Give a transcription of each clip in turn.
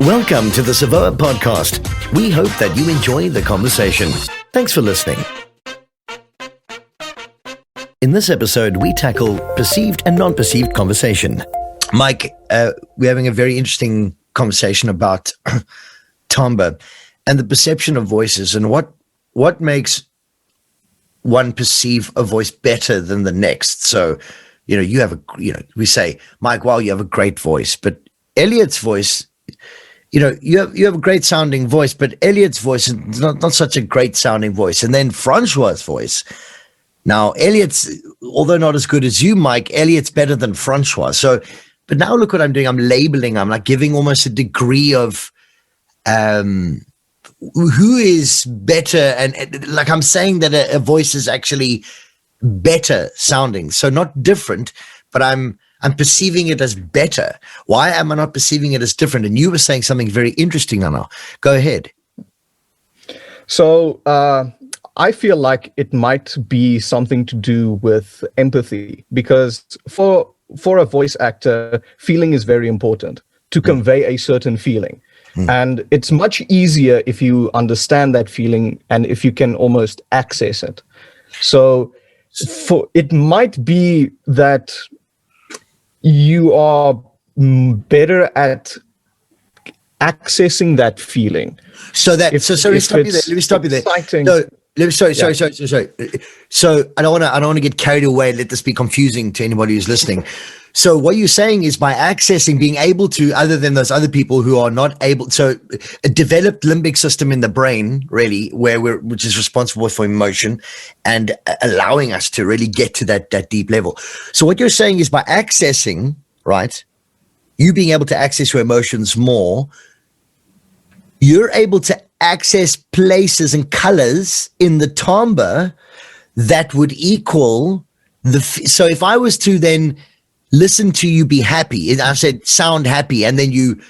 Welcome to the Savoa podcast. We hope that you enjoy the conversation. Thanks for listening. In this episode, we tackle perceived and non-perceived conversation. Mike, we're having a very interesting conversation about timbre and the perception of voices and what makes one perceive a voice better than the next. So, we say, Mike, wow, you have a great voice, but Elliot's voice, you have a great sounding voice, but Elliot's voice is not such a great sounding voice. And then Francois' voice. Now, Elliot's, although not as good as you, Mike, Elliot's better than Francois. So, but now look what I'm doing. I'm labeling. I'm like giving almost a degree of who is better. And like I'm saying that a voice is actually better sounding. So not different, but I'm perceiving it as better. Why am I not perceiving it as different? And you were saying something very interesting, Anna. Go ahead. So I feel like it might be something to do with empathy, because for a voice actor, feeling is very important to convey a certain feeling. And it's much easier if you understand that feeling and if you can almost access it. So it might be that you are better at accessing that feeling. So let me stop you there. Exciting. Sorry. So I don't want to get carried away. Let this be confusing to anybody who's listening. So what you're saying is by accessing, being able to, other than those other people who are not able, so a developed limbic system in the brain, really, which is responsible for emotion and allowing us to really get to that deep level. So what you're saying is by accessing, right, you being able to access your emotions more, you're able to access places and colors in the timbre that would equal so if I was to then listen to you be happy, and I said sound happy, and then you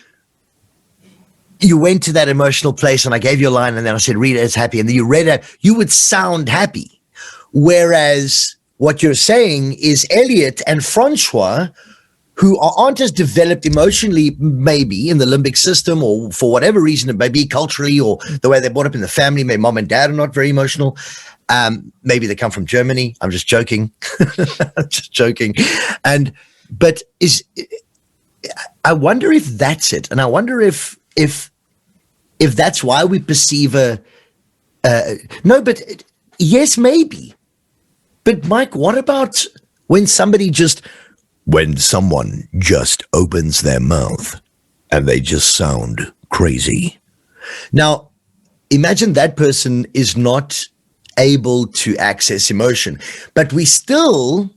went to that emotional place and I gave you a line and then I said read it as happy, and then you read it, you would sound happy. Whereas what you're saying is Elliot and Francois, who aren't as developed emotionally, maybe in the limbic system, or for whatever reason, it may be culturally or the way they're brought up in the family, maybe mom and dad are not very emotional. Maybe they come from Germany. I'm just joking. But I wonder if that's it. And I wonder if that's why we perceive yes, maybe. But Mike, what about when someone just opens their mouth and they just sound crazy? Now, imagine that person is not able to access emotion, but we're still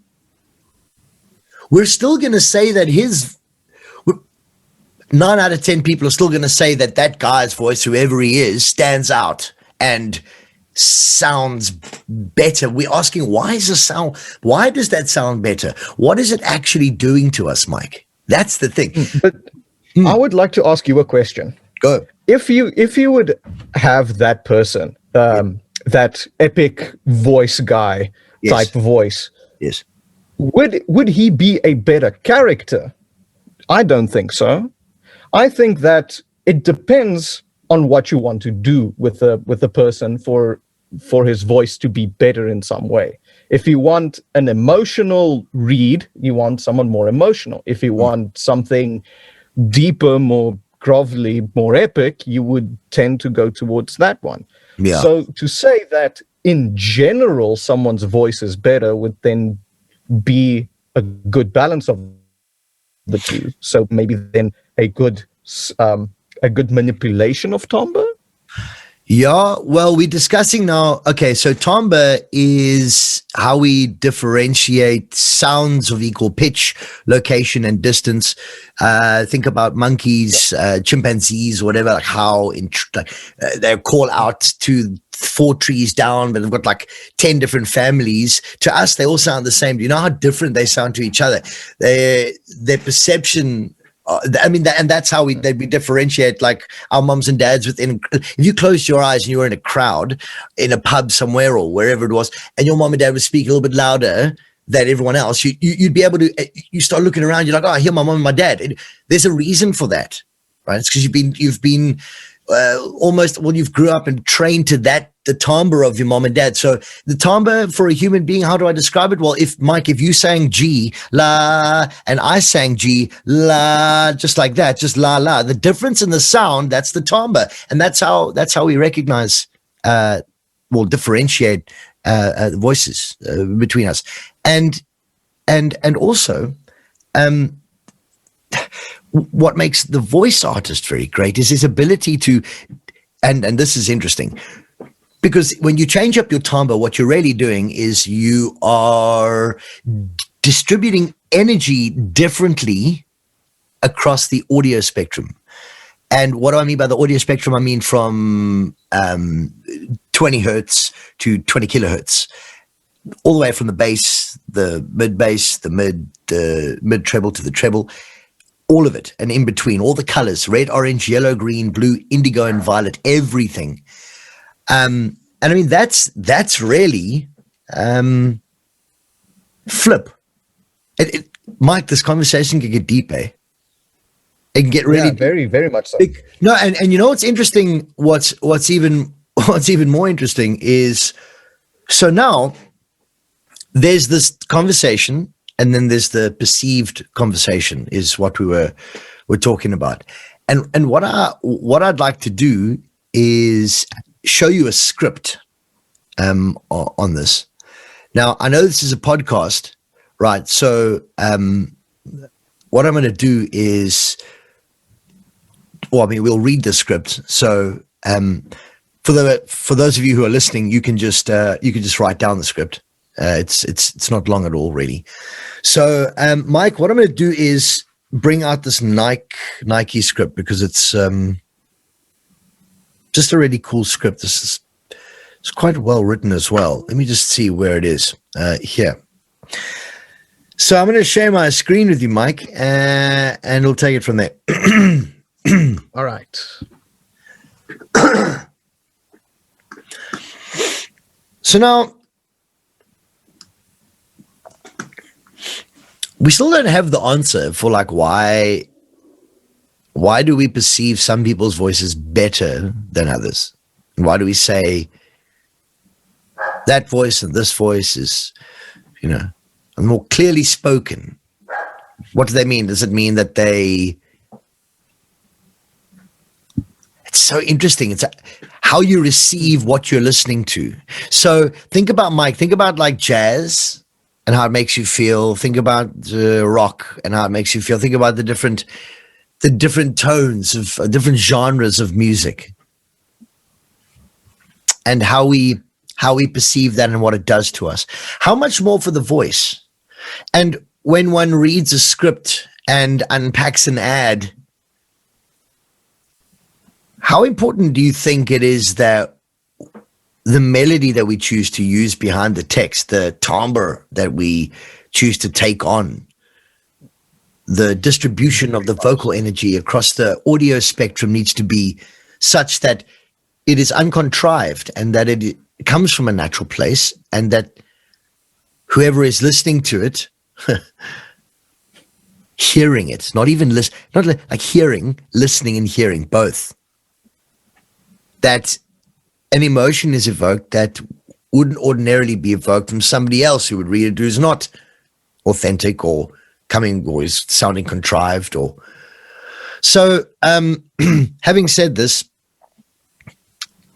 going to say that 9 out of 10 people are still going to say that guy's voice, whoever he is, stands out and sounds better. We're asking, why does that sound better? What is it actually doing to us, Mike? That's the thing. But I would like to ask you a question. Go. If you would have that person, that epic voice guy type voice, yes, would he be a better character? I don't think so. I think that it depends on what you want to do with the person for his voice to be better in some way. If you want an emotional read, you want someone more emotional. If you want something deeper, more grovelly, more epic, you would tend to go towards that one. Yeah. So to say that in general someone's voice is better would then be a good balance of the two. So maybe then a good manipulation of timbre. Yeah, well, we're discussing now. Okay, so timbre is how we differentiate sounds of equal pitch, location, and distance. Think about monkeys, chimpanzees, whatever, like how they call out to 4 trees down, but they've got like 10 different families. To us, they all sound the same. Do you know how different they sound to each other? Their perception. And that's how we differentiate, like our mums and dads within. If you closed your eyes and you were in a crowd, in a pub somewhere or wherever it was, and your mom and dad would speak a little bit louder than everyone else, you'd be able to, you start looking around, you're like, oh, I hear my mom and my dad. There's a reason for that, right? It's because you've been you've grew up and trained to the timbre of your mom and dad. So the timbre for a human being, how do I describe it? Well, if you sang G, la, and I sang G, la, just like that, just la, la, the difference in the sound, that's the timbre. And that's how we recognize, differentiate voices between us. And also, what makes the voice artist very great is his ability to, and this is interesting, because when you change up your timbre, what you're really doing is you are distributing energy differently across the audio spectrum. And what do I mean by the audio spectrum? I mean from 20 hertz to 20 kilohertz, all the way from the bass, the mid bass, the mid treble to the treble, all of it, and in between, all the colors, red, orange, yellow, green, blue, indigo, and violet, everything. And I mean, that's really flip. Mike, this conversation can get deep, eh? It can get really very, very much so. No, and you know what's interesting? What's even more interesting is, so now there's this conversation, and then there's the perceived conversation is what we're talking about. And what I'd like to do is show you a script on this. Now, I know this is a podcast, right? So what I'm going to do is, we'll read the script. So for those of you who are listening, you can just write down the script. It's not long at all, really. So, Mike, what I'm going to do is bring out this Nike script, because it's just a really cool script. It's quite well written as well. Let me just see where it is here. So I'm going to share my screen with you, Mike, and we'll take it from there. All right. So now, we still don't have the answer for why do we perceive some people's voices better than others? Why do we say that voice and this voice is, more clearly spoken? What do they mean? Does it mean that it's so interesting. It's how you receive what you're listening to. So think about, Mike, think about jazz and how it makes you feel. Think about rock and how it makes you feel. Think about the different tones of different genres of music, and how we perceive that and what it does to us. How much more for the voice? And when one reads a script and unpacks an ad, how important do you think it is that the melody that we choose to use behind the text, the timbre that we choose to take on, the distribution of the vocal energy across the audio spectrum needs to be such that it is uncontrived and that it comes from a natural place, and that whoever is listening to it, hearing it, not like hearing, listening and hearing both, that an emotion is evoked that wouldn't ordinarily be evoked from somebody else who would read it, who's not authentic or is sounding contrived. Or so having said this,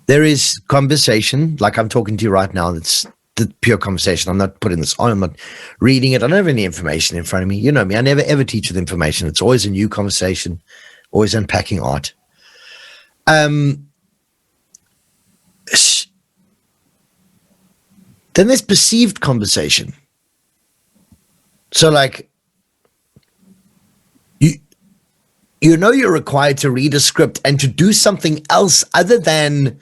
there is conversation like I'm talking to you right now. That's the pure conversation. I'm not putting this on. I'm not reading it. I don't have any information in front of me. You know me. I never ever teach with information. It's always a new conversation, always unpacking art. Then there's perceived conversation. So you're required to read a script and to do something else other than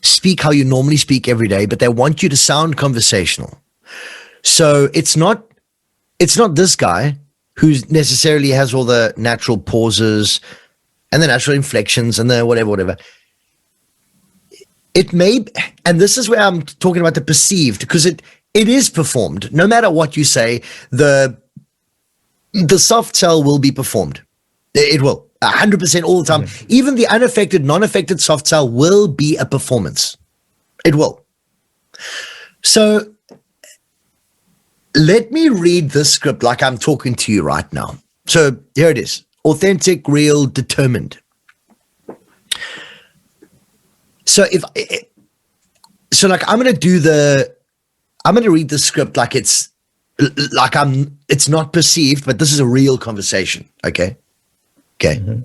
speak how you normally speak every day, but they want you to sound conversational. So it's not this guy who necessarily has all the natural pauses and the natural inflections and the whatever. It may, and this is where I'm talking about the perceived, because it is performed. No matter what you say, the soft sell will be performed. It will. 100% all the time. Even the unaffected, non-affected soft sell will be a performance. It will. So let me read this script like I'm talking to you right now. So here it is. Authentic, real, determined. So I'm going to read the script like it's not perceived, but this is a real conversation. Okay. Mm-hmm.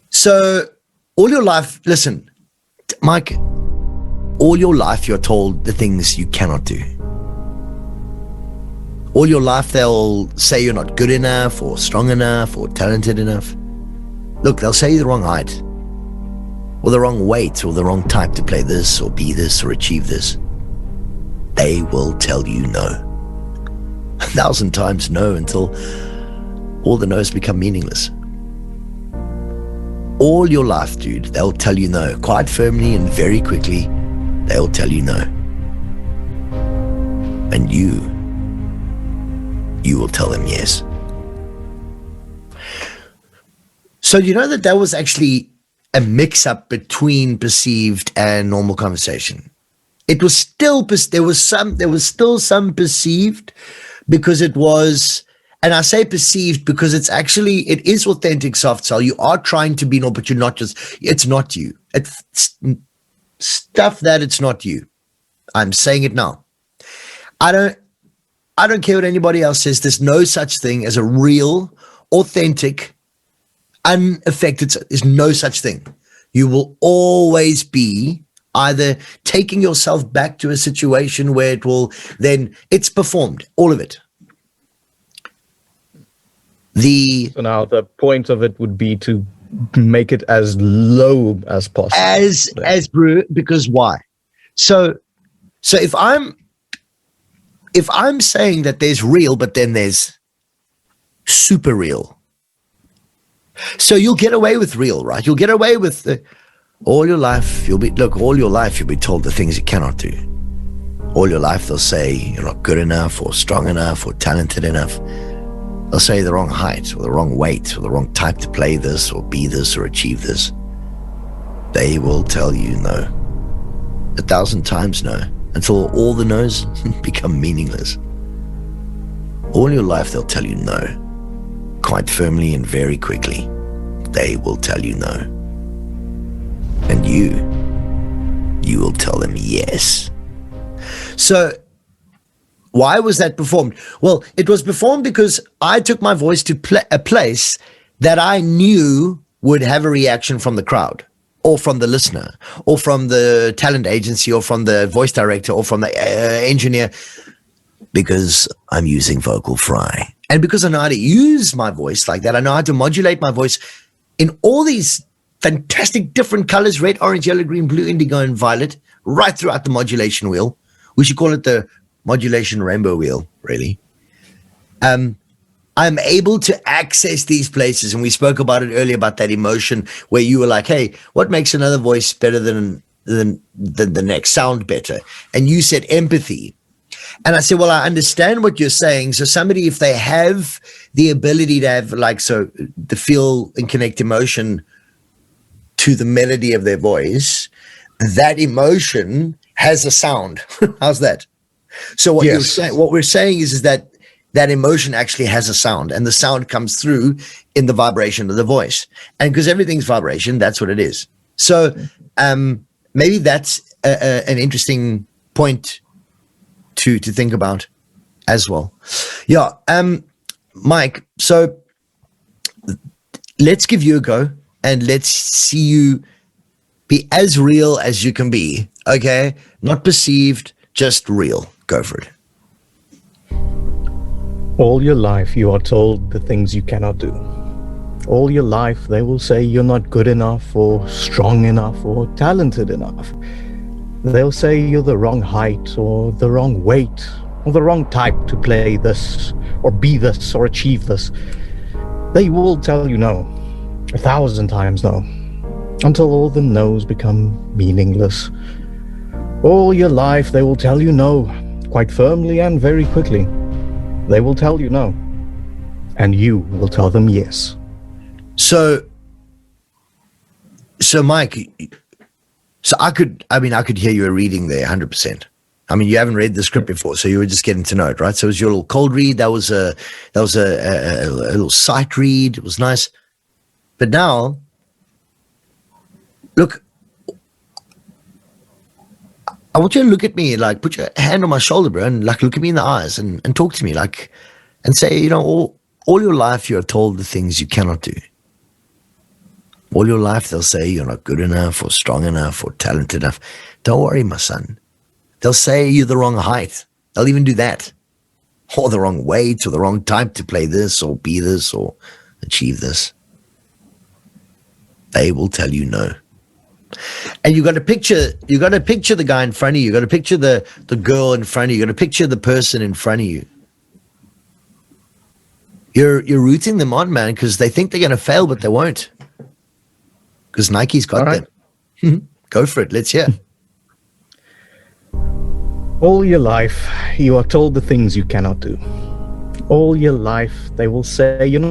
So all your life, listen, Mike, all your life you're told the things you cannot do. All your life they'll say you're not good enough or strong enough or talented enough. Look, they'll say you're the wrong height or the wrong weight or the wrong type to play this or be this or achieve this. They will tell you no. 1,000 times no until all the no's become meaningless. All your life, dude, they'll tell you no. Quite firmly and very quickly, they'll tell you no. And you will tell them yes. So you know that was actually a mix-up between perceived and normal conversation. It was still, there was still some perceived because it was, and I say perceived because it is authentic soft sell. You are trying to be, but you're not just, it's not you. It's stuff that it's not you. I'm saying it now. I don't care what anybody else says. There's no such thing as a real, authentic, unaffected. There's no such thing. You will always be either taking yourself back to a situation where it's performed, all of it. So now the point of it would be to make it as low as possible. Because why? So if I'm saying that there's real, but then there's super real. So you'll get away with real, right? You'll get away with all your life. You'll be told the things you cannot do. All your life, they'll say you're not good enough or strong enough or talented enough. They'll say the wrong height or the wrong weight or the wrong type to play this or be this or achieve this. They will tell you no. 1,000 times no, until all the no's become meaningless. All your life, they'll tell you no. Quite firmly and very quickly, they will tell you no. And you will tell them yes. So why was that performed? Well, it was performed because I took my voice to a place that I knew would have a reaction from the crowd or from the listener or from the talent agency or from the voice director or from the engineer, because I'm using vocal fry. And because I know how to use my voice like that, I know how to modulate my voice in all these fantastic different colors, red, orange, yellow, green, blue, indigo, and violet, right throughout the modulation wheel. We should call it the modulation rainbow wheel, really. I'm able to access these places, and we spoke about it earlier about that emotion where you were like, hey, what makes another voice better than the next, sound better? And you said empathy. And I said, well, I understand what you're saying. So somebody, if they have the ability to have the feel and connect emotion to the melody of their voice, that emotion has a sound. How's that? So what you're saying, what we're saying is that emotion actually has a sound, and the sound comes through in the vibration of the voice. And because everything's vibration, that's what it is. So maybe that's an interesting point to think about as well. Yeah. Mike, so let's give you a go and let's see you be as real as you can be. Okay. Not perceived, just real. Go for it. All your life, you are told the things you cannot do. All your life, they will say you're not good enough or strong enough or talented enough. They'll say you're the wrong height or the wrong weight or the wrong type to play this or be this or achieve this. They will tell you no, 1,000 times no, until all the no's become meaningless. All your life, they will tell you no, quite firmly and very quickly. They will tell you no, and you will tell them yes. So Mike, I could hear you were reading there 100%. I mean, you haven't read the script before, so you were just getting to know it, right? So it was your little cold read. That was a little sight read. It was nice. But now, look, I want you to look at me, like put your hand on my shoulder, bro, and like look at me in the eyes and talk to me, like, and say, you know, all your life you are told the things you cannot do. All your life they'll say you're not good enough or strong enough or talented enough. Don't worry, my son. They'll say you're the wrong height. They'll even do that. Or the wrong weight or the wrong type to play this or be this or achieve this. They will tell you no. And you got to picture the guy in front of you. You got to picture the girl in front of you. You got to picture the person in front of you. You're rooting them on, man, because they think they're going to fail, but they won't. Because Nike's got them. Go for it. Let's hear. All your life, you are told the things you cannot do. All your life, they will say you're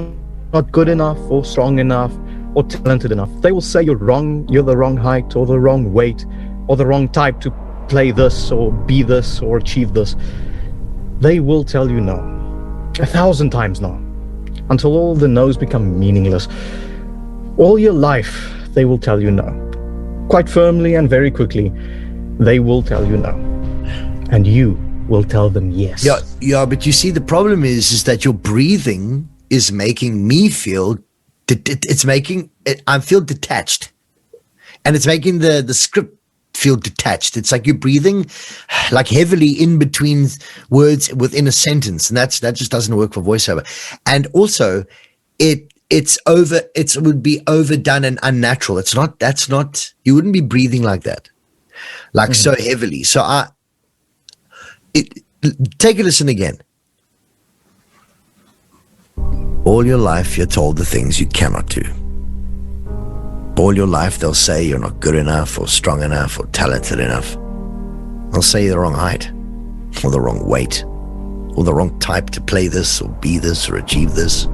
not good enough or strong enough or talented enough. They will say you're wrong, you're the wrong height or the wrong weight or the wrong type to play this or be this or achieve this. They will tell you no. 1,000 times no. Until all the no's become meaningless. All your life, they will tell you no. Quite firmly and very quickly, they will tell you no. And you will tell them yes. Yeah, but you see, the problem is that your breathing is making me feel, I feel detached. And it's making the script feel detached. It's like you're breathing like heavily in between words within a sentence. And that just doesn't work for voiceover. And also, it would be overdone and unnatural. You wouldn't be breathing like that, like so heavily. So take a listen again. All your life, you're told the things you cannot do. All your life, they'll say you're not good enough or strong enough or talented enough. They'll say you're the wrong height or the wrong weight or the wrong type to play this or be this or achieve this.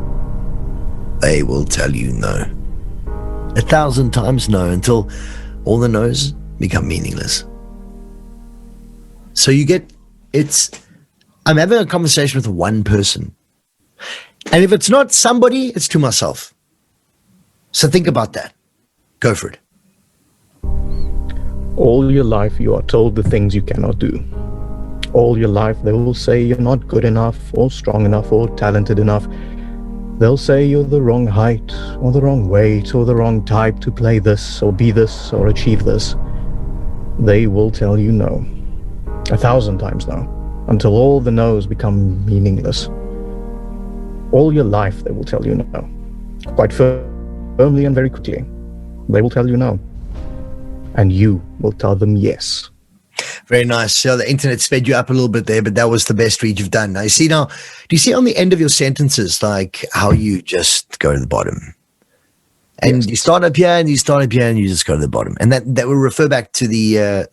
They will tell you no. 1,000 times no, until all the no's become meaningless. So I'm having a conversation with one person. And if it's not somebody, it's to myself. So think about that. Go for it. All your life, you are told the things you cannot do. All your life, they will say you're not good enough or strong enough or talented enough. They'll say you're the wrong height or the wrong weight or the wrong type to play this or be this or achieve this. They will tell you no. 1,000 times no. Until all the no's become meaningless. All your life, they will tell you no. Quite firmly and very quickly. They will tell you no. And you will tell them yes. Very nice. So the internet sped you up a little bit there, but that was the best read you've done. Now, do you see on the end of your sentences, like how you just go to the bottom? And yes. You start up here and you start up here and you just go to the bottom. And that will refer back to the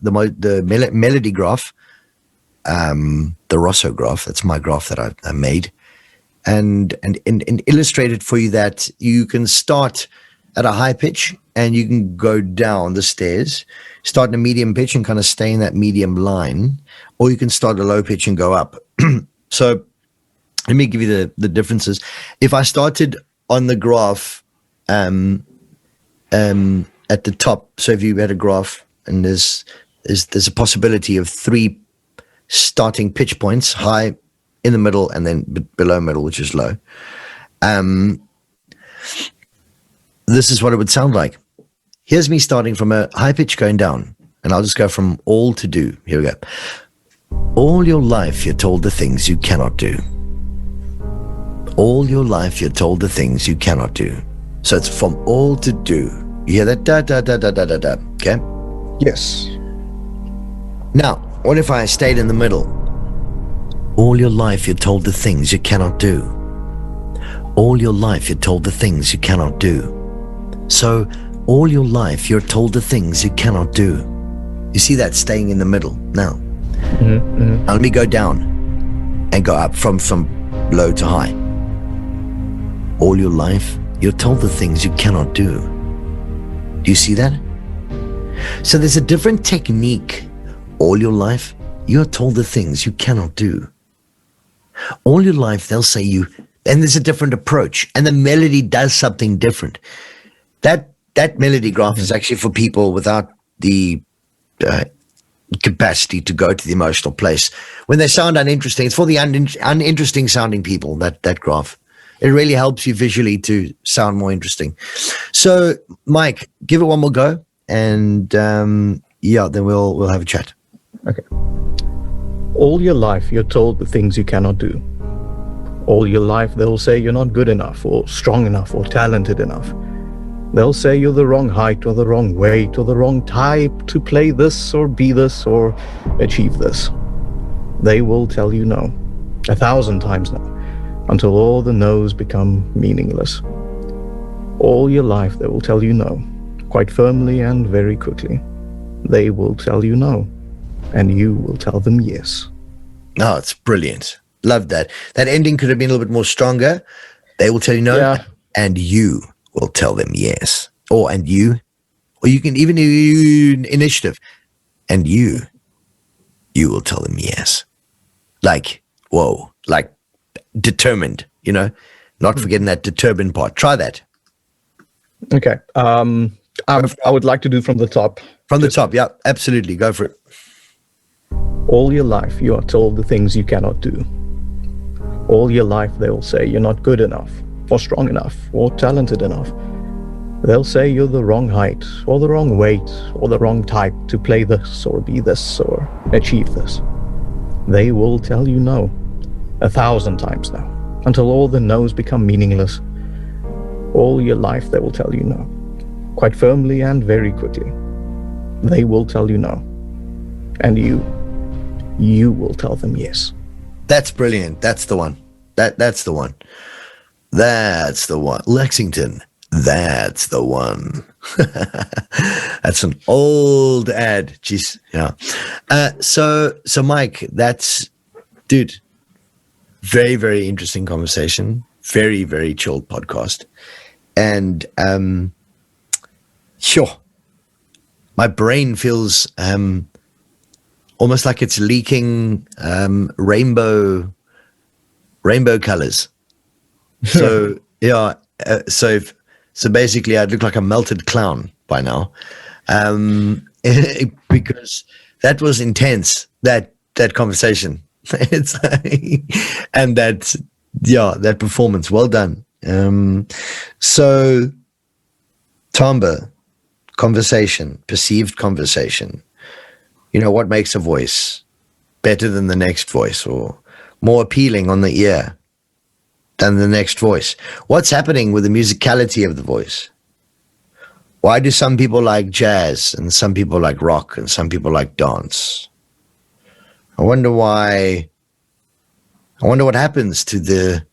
melody graph, the Rosso graph. That's my graph that I made. And illustrated for you that you can start at a high pitch and you can go down the stairs, start in a medium pitch and kind of stay in that medium line, or you can start a low pitch and go up. So let me give you the differences. If I started on the graph at the top, so if you had a graph and there's a possibility of 3 starting pitch points, high, in the middle, and then below middle, which is low. This is what it would sound like. Here's me starting from a high pitch going down, and I'll just go from all to do. Here we go. All your life, you're told the things you cannot do. All your life, you're told the things you cannot do. So it's from all to do. You hear that? Da, da, da, da, da, da, da. Okay? Yes. Now, what if I stayed in the middle? All your life, you're told the things you cannot do. All your life, you're told the things you cannot do. So, all your life, you're told the things you cannot do. You see that staying in the middle now? Now let me go down and go up from low to high. All your life, you're told the things you cannot do. Do you see that? So there's a different technique. All your life, you're told the things you cannot do. All your life, they'll say you, and there's a different approach, and the melody does something different. That melody graph is actually for people without the capacity to go to the emotional place. When they sound uninteresting, it's for the uninteresting sounding people, that graph. It really helps you visually to sound more interesting. So, Mike, give it one more go, and then we'll have a chat. Okay. All your life, you're told the things you cannot do. All your life, they'll say you're not good enough, or strong enough, or talented enough. They'll say you're the wrong height, or the wrong weight, or the wrong type to play this, or be this, or achieve this. They will tell you no, 1,000 times no, until all the no's become meaningless. All your life, they will tell you no, quite firmly and very quickly. They will tell you no, and you will tell them yes. Oh, it's brilliant. Love that. That ending could have been a little bit more stronger. They will tell you no, and you will tell them yes. Or you can even do initiative, and you will tell them yes. Like, whoa, like determined, not forgetting that determined part. Try that. Okay. I would like to do from the top. From the top, yeah, absolutely. Go for it. All your life, you are told the things you cannot do. All your life, they will say you're not good enough, or strong enough, or talented enough. They'll say you're the wrong height, or the wrong weight, or the wrong type to play this, or be this, or achieve this. They will tell you no, 1,000 times no, until all the no's become meaningless. All your life, they will tell you no, quite firmly and very quickly. They will tell you no, and you will tell them yes. That's brilliant. That's the one. That's the one. That's the one. Lexington. That's the one. That's an old ad. Jeez. Yeah. So Mike, dude, very, very interesting conversation. Very, very chilled podcast. And sure, my brain feels almost like it's leaking rainbow colors. So yeah, so basically, I'd look like a melted clown by now, because that was intense. That conversation, and that performance. Well done. So, timbre, conversation, perceived conversation. What makes a voice better than the next voice, or more appealing on the ear than the next voice? What's happening with the musicality of the voice? Why do some people like jazz, and some people like rock, and some people like dance? I wonder why. I wonder what happens to the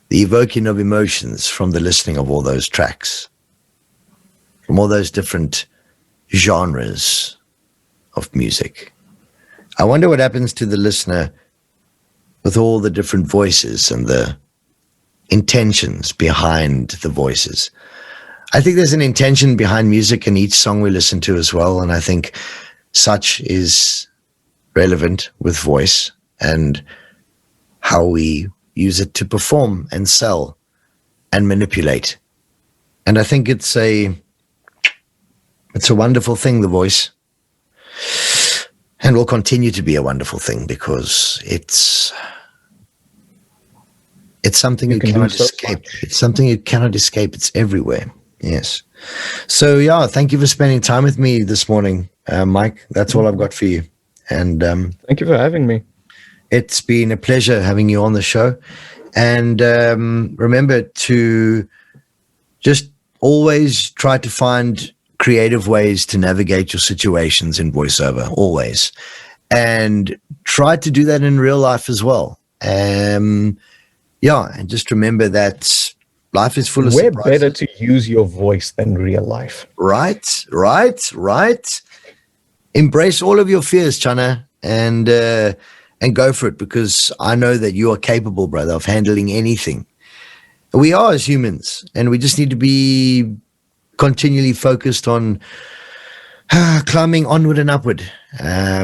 evoking of emotions from the listening of all those tracks, from all those different genres of music. I wonder what happens to the listener with all the different voices and the intentions behind the voices. I think there's an intention behind music in each song we listen to as well, and I think such is relevant with voice and how we use it to perform and sell and manipulate. And I think it's a wonderful thing, the voice. And will continue to be a wonderful thing, because it's something you cannot escape. It's something you cannot escape. It's everywhere. Yes. So yeah, thank you for spending time with me this morning, Mike. That's all I've got for you. And thank you for having me. It's been a pleasure having you on the show. And remember to just always try to find creative ways to navigate your situations in voiceover, always. And try to do that in real life as well. And just remember that life is full of surprises. Where better to use your voice than real life? Right. Embrace all of your fears, Chana, and go for it, because I know that you are capable, brother, of handling anything. We are as humans, and we just need to be continually focused on climbing onward and upward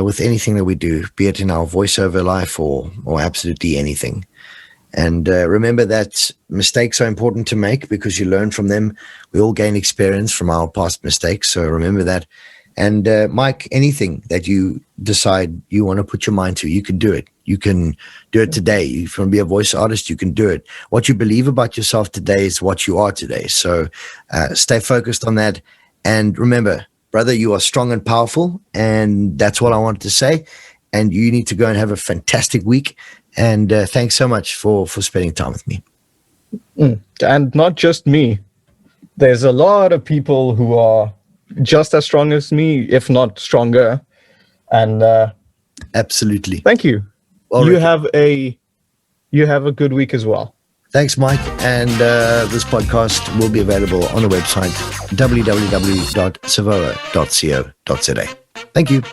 with anything that we do, be it in our voiceover life or absolutely anything. And remember that mistakes are important to make because you learn from them. We all gain experience from our past mistakes, so remember that. And Mike, anything that you decide you want to put your mind to, you can do it. You can do it today. If you want to be a voice artist, you can do it. What you believe about yourself today is what you are today. So stay focused on that. And remember, brother, you are strong and powerful. And that's what I wanted to say. And you need to go and have a fantastic week. And thanks so much for spending time with me. And not just me. There's a lot of people who are just as strong as me, if not stronger. And absolutely. Thank you. Well, you have a good week as well. Thanks, Mike. And this podcast will be available on the website www.savoa.co.za. Thank you.